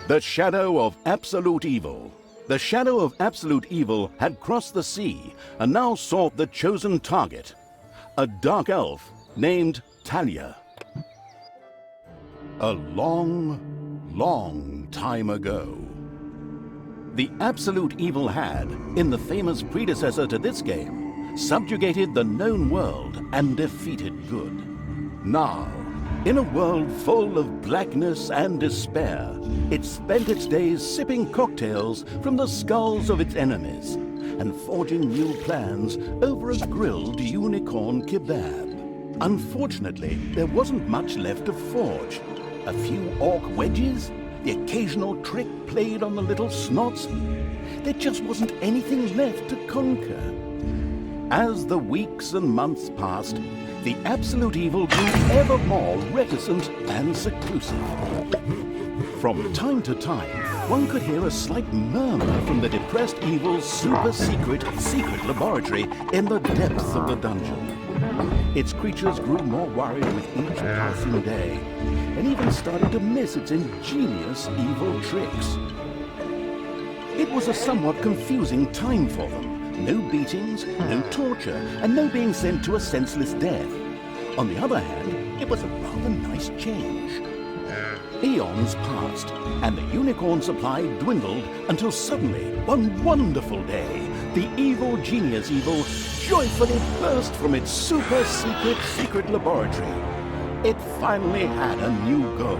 The shadow of absolute evil. The shadow of absolute evil had crossed the sea and now sought the chosen target, a dark elf named Talia. A long, long time ago, the absolute evil had, in the famous predecessor to this game, subjugated the known world and defeated good. Now, in a world full of blackness and despair, it spent its days sipping cocktails from the skulls of its enemies and forging new plans over a grilled unicorn kebab. Unfortunately, there wasn't much left to forge. A few orc wedges, the occasional trick played on the little snots. There just wasn't anything left to conquer. As the weeks and months passed, the absolute evil grew ever more reticent and seclusive. From time to time, one could hear a slight murmur from the depressed evil's super-secret laboratory in the depths of the dungeon. Its creatures grew more worried with each passing day, and even started to miss its ingenious evil tricks. It was a somewhat confusing time for them. No beatings, no torture, and no being sent to a senseless death. On the other hand, it was a rather nice change. Eons passed, and the unicorn supply dwindled until suddenly, one wonderful day, the evil genius evil joyfully burst from its super-secret laboratory. It finally had a new goal.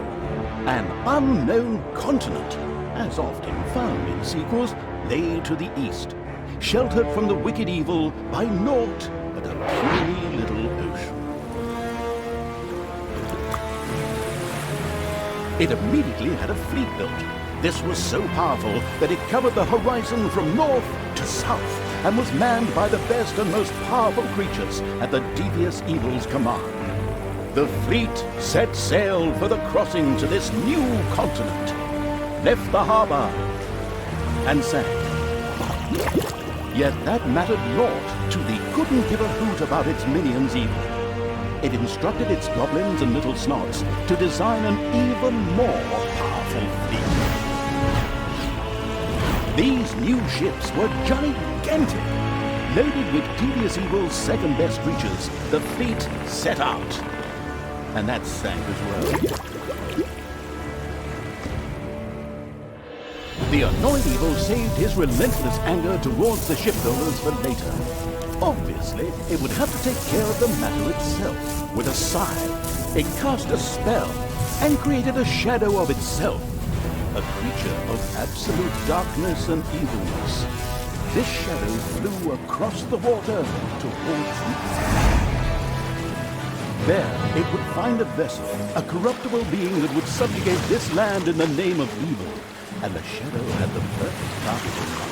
An unknown continent, as often found in sequels, lay to the east, sheltered from the wicked evil by naught but a puny little ocean. It immediately had a fleet built. This was so powerful that it covered the horizon from north to south and was manned by the best and most powerful creatures at the devious evil's command. The fleet set sail for the crossing to this new continent, left the harbor, and sank. Yet that mattered naught to the couldn't give a hoot about its minions' evil. It instructed its goblins and little snots to design an even more powerful fleet. These new ships were gigantic. Loaded with devious evil's second-best creatures, the fleet set out. And that sank as well. The annoyed evil saved his relentless anger towards the shipbuilders for later. Obviously, it would have to take care of the matter itself. With a sigh, it cast a spell and created a shadow of itself, a creature of absolute darkness and evilness. This shadow flew across the water towards the east. There, it would find a vessel, a corruptible being that would subjugate this land in the name of evil. And the shadow had the perfect target in mind.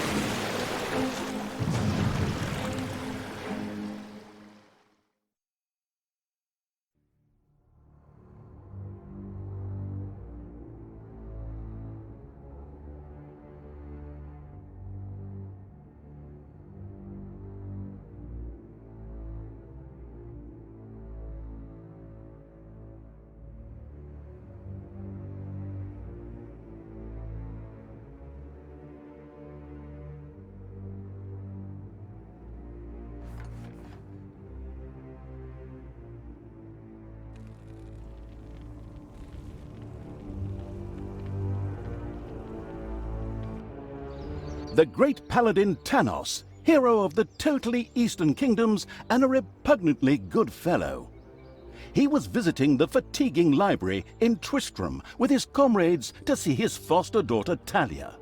The great Paladin Tanos, hero of the totally Eastern Kingdoms and a repugnantly good fellow. He was visiting the fatiguing library in Tristram with his comrades to see his foster daughter Talia.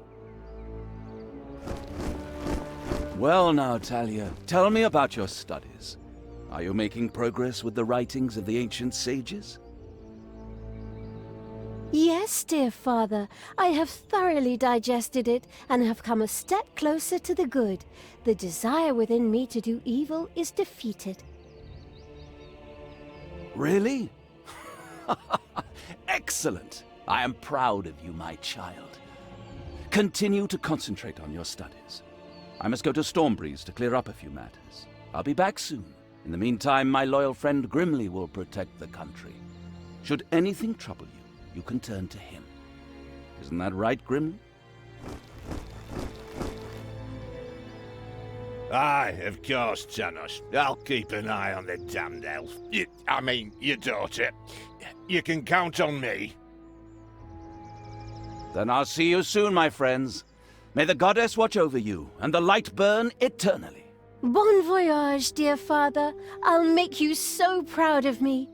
Well now, Talia, tell me about your studies. Are you making progress with the writings of the ancient sages? Yes, dear father, I have thoroughly digested it and have come a step closer to the good. The desire within me to do evil is defeated. Really? Excellent! I am proud of you, my child. Continue to concentrate on your studies. I must go to Stormbreeze to clear up a few matters. I'll be back soon. In the meantime, my loyal friend Grimly will protect the country. Should anything trouble you, you can turn to him. Isn't that right, Grim? Aye, of course, Tanos. I'll keep an eye on the damned elf. Your daughter. You can count on me. Then I'll see you soon, my friends. May the goddess watch over you, and the light burn eternally. Bon voyage, dear father. I'll make you so proud of me.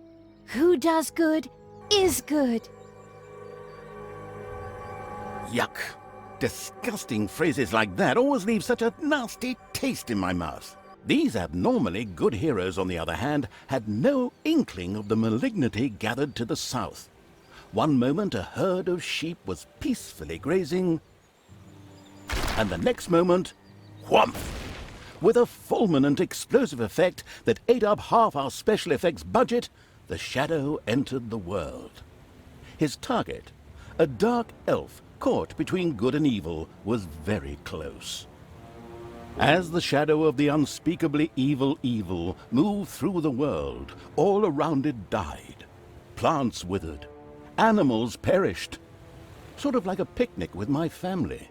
Who does good is good. Yuck. Disgusting phrases like that always leave such a nasty taste in my mouth. These abnormally good heroes, on the other hand, had no inkling of the malignity gathered to the south. One moment a herd of sheep was peacefully grazing, and the next moment, whomp! With a fulminant explosive effect that ate up half our special effects budget, the shadow entered the world. His target, a dark elf caught between good and evil, was very close. As the shadow of the unspeakably evil moved through the world, all around it died. Plants withered. Animals perished. Sort of like a picnic with my family.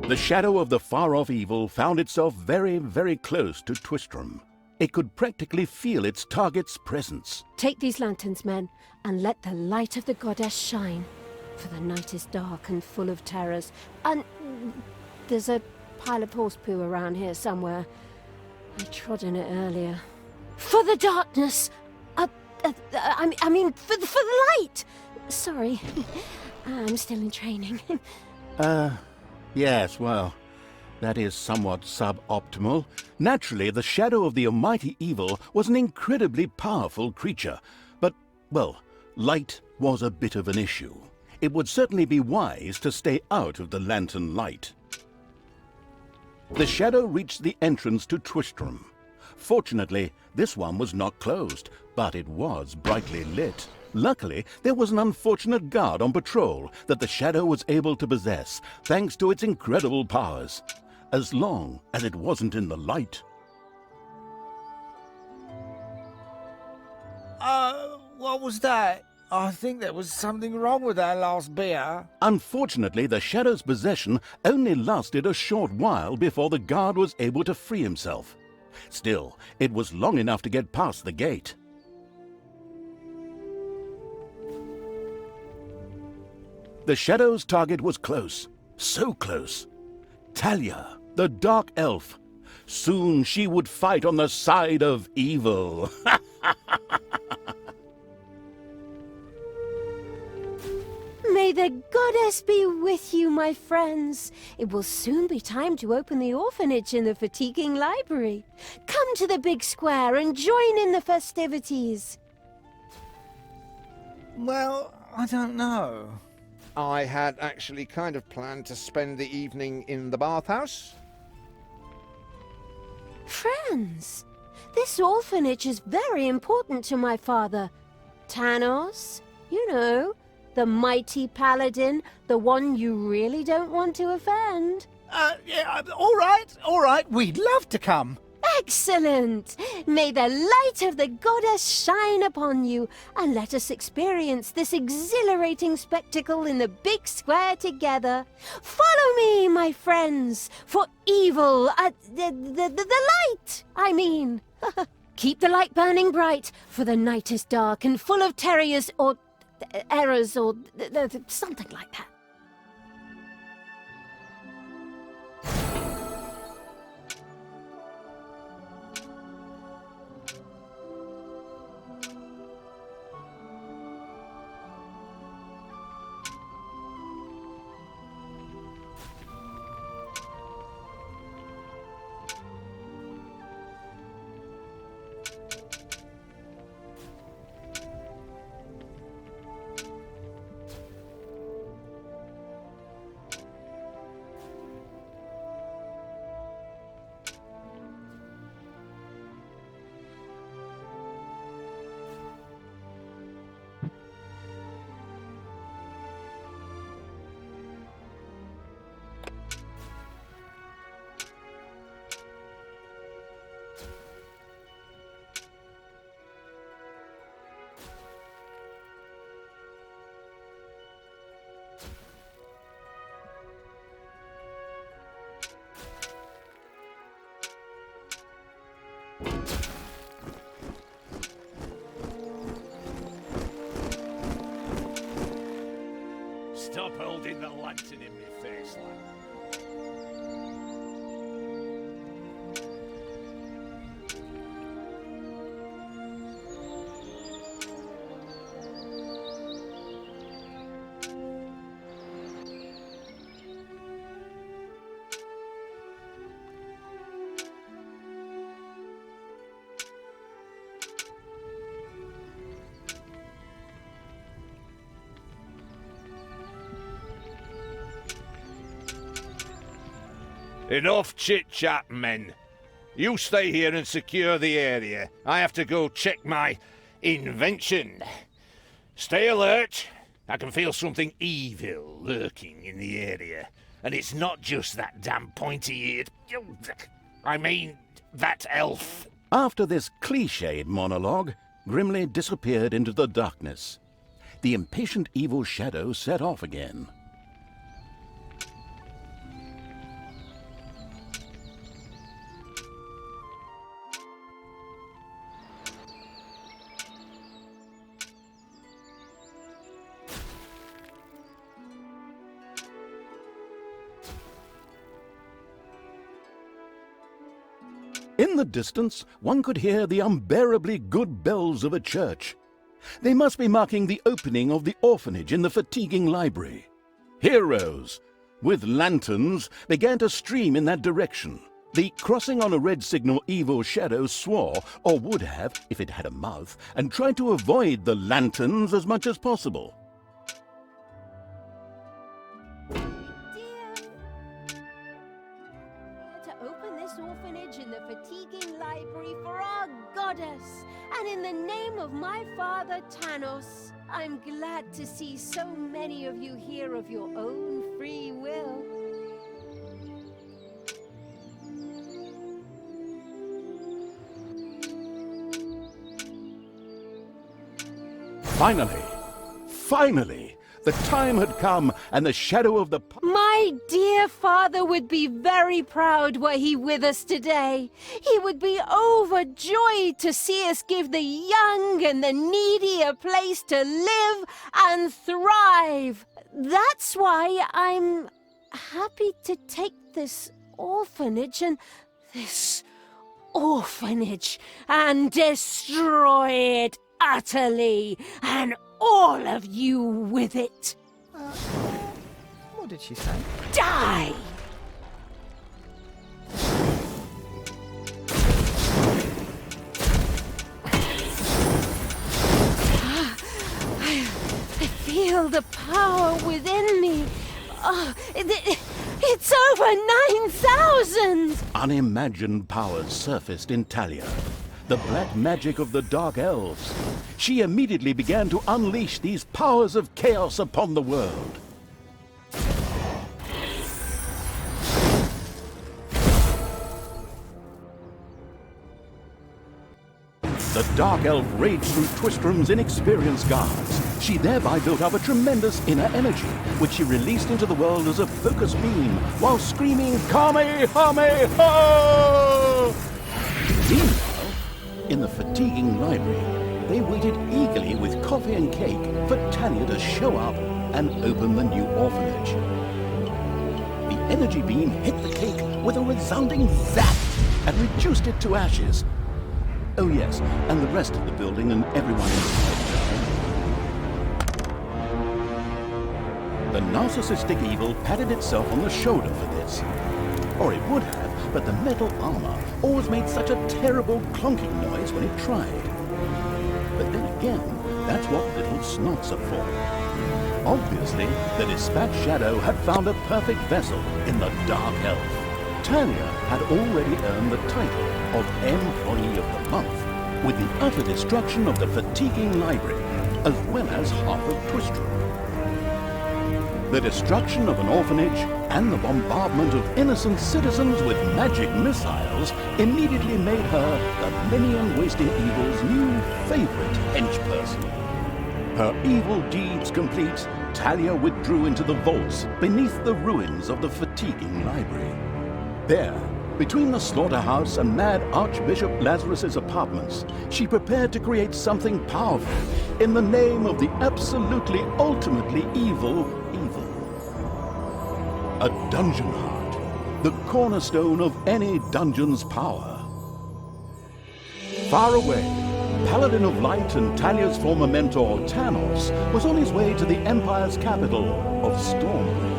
The shadow of the far-off evil found itself very, very close to Twistram. It could practically feel its target's presence. Take these lanterns, men, and let the light of the goddess shine. For the night is dark and full of terrors. And there's a pile of horse poo around here somewhere. I trod in it earlier. For the darkness! I mean, for the light! Sorry. I'm still in training. Yes, well, that is somewhat suboptimal. Naturally, the shadow of the almighty evil was an incredibly powerful creature. But, well, light was a bit of an issue. It would certainly be wise to stay out of the lantern light. The shadow reached the entrance to Twistram. Fortunately, this one was not closed, but it was brightly lit. Luckily, there was an unfortunate guard on patrol that the shadow was able to possess, thanks to its incredible powers, as long as it wasn't in the light. What was that? I think there was something wrong with our last beer. Unfortunately, the shadow's possession only lasted a short while before the guard was able to free himself. Still, it was long enough to get past the gate. The shadow's target was close, so close. Talia, the dark elf. Soon she would fight on the side of evil. May the goddess be with you, my friends. It will soon be time to open the orphanage in the fatiguing library. Come to the big square and join in the festivities. Well, I don't know. I had actually kind of planned to spend the evening in the bathhouse. Friends, this orphanage is very important to my father. Tanos, you know, the mighty Paladin, the one you really don't want to offend. Yeah, all right, we'd love to come. Excellent! May the light of the goddess shine upon you, and let us experience this exhilarating spectacle in the big square together. Follow me, my friends, for evil, the light, I mean. Keep the light burning bright, for the night is dark and full of terrors or errors or something like that. Stop holding the lantern in my face, lad. Enough chit-chat, men. You stay here and secure the area. I have to go check my invention. Stay alert. I can feel something evil lurking in the area. And it's not just that damn pointy-eared... I mean, that elf. After this cliched monologue, Grimly disappeared into the darkness. The impatient evil shadow set off again. In the distance, one could hear the unbearably good bells of a church. They must be marking the opening of the orphanage in the fatiguing library. Heroes, with lanterns, began to stream in that direction. The crossing on a red signal evil shadow swore, or would have if it had a mouth, and tried to avoid the lanterns as much as possible. Orphanage in the fatiguing library for our goddess, and in the name of my father Tanos, I'm glad to see so many of you here of your own free will. Finally, the time had come, and the shadow of the... My dear father would be very proud were he with us today. He would be overjoyed to see us give the young and the needy a place to live and thrive. That's why I'm happy to take this orphanage and destroy it utterly, and all of you with it. What did she say? Die! I feel the power within me. It's over 9,000! Unimagined powers surfaced in Talia. The black magic of the Dark Elves. She immediately began to unleash these powers of chaos upon the world. The Dark Elf raged through Twistrum's inexperienced guards. She thereby built up a tremendous inner energy, which she released into the world as a focus beam, while screaming, Kamehameha! Meanwhile, in the fatiguing library, they waited eagerly with coffee and cake for Tanya to show up and open the new orphanage. The energy beam hit the cake with a resounding zap and reduced it to ashes. Oh yes, and the rest of the building and everyone inside died. The narcissistic evil patted itself on the shoulder for this. Or it would have, but the metal armor always made such a terrible clonking noise when it tried. But then again, that's what little snots are for. Obviously, the Dispatch Shadow had found a perfect vessel in the Dark Elf. Talia had already earned the title of Employee of the Month, with the utter destruction of the fatiguing library, as well as half of Twistrum. The destruction of an orphanage and the bombardment of innocent citizens with magic missiles immediately made her the many-and-wasting evil's new favorite henchperson. Her evil deeds complete, Talia withdrew into the vaults beneath the ruins of the fatiguing library. There, Between the slaughterhouse and mad Archbishop Lazarus's apartments, she prepared to create something powerful in the name of the absolutely, ultimately evil. A dungeon heart, the cornerstone of any dungeon's power. Far away, Paladin of Light and Talia's former mentor, Tanos, was on his way to the Empire's capital of Stormbreeze.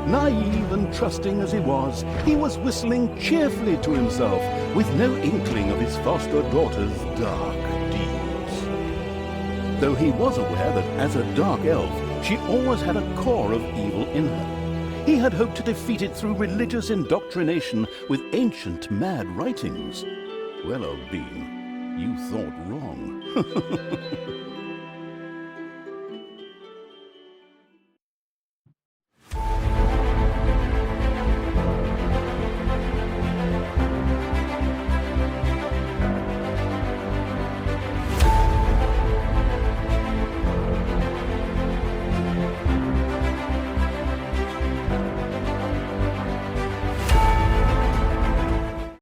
Naive and trusting as he was whistling cheerfully to himself, with no inkling of his foster daughter's dark deeds. Though he was aware that as a dark elf, she always had a core of evil in her. He had hoped to defeat it through religious indoctrination with ancient mad writings. Well, old bean, you thought wrong.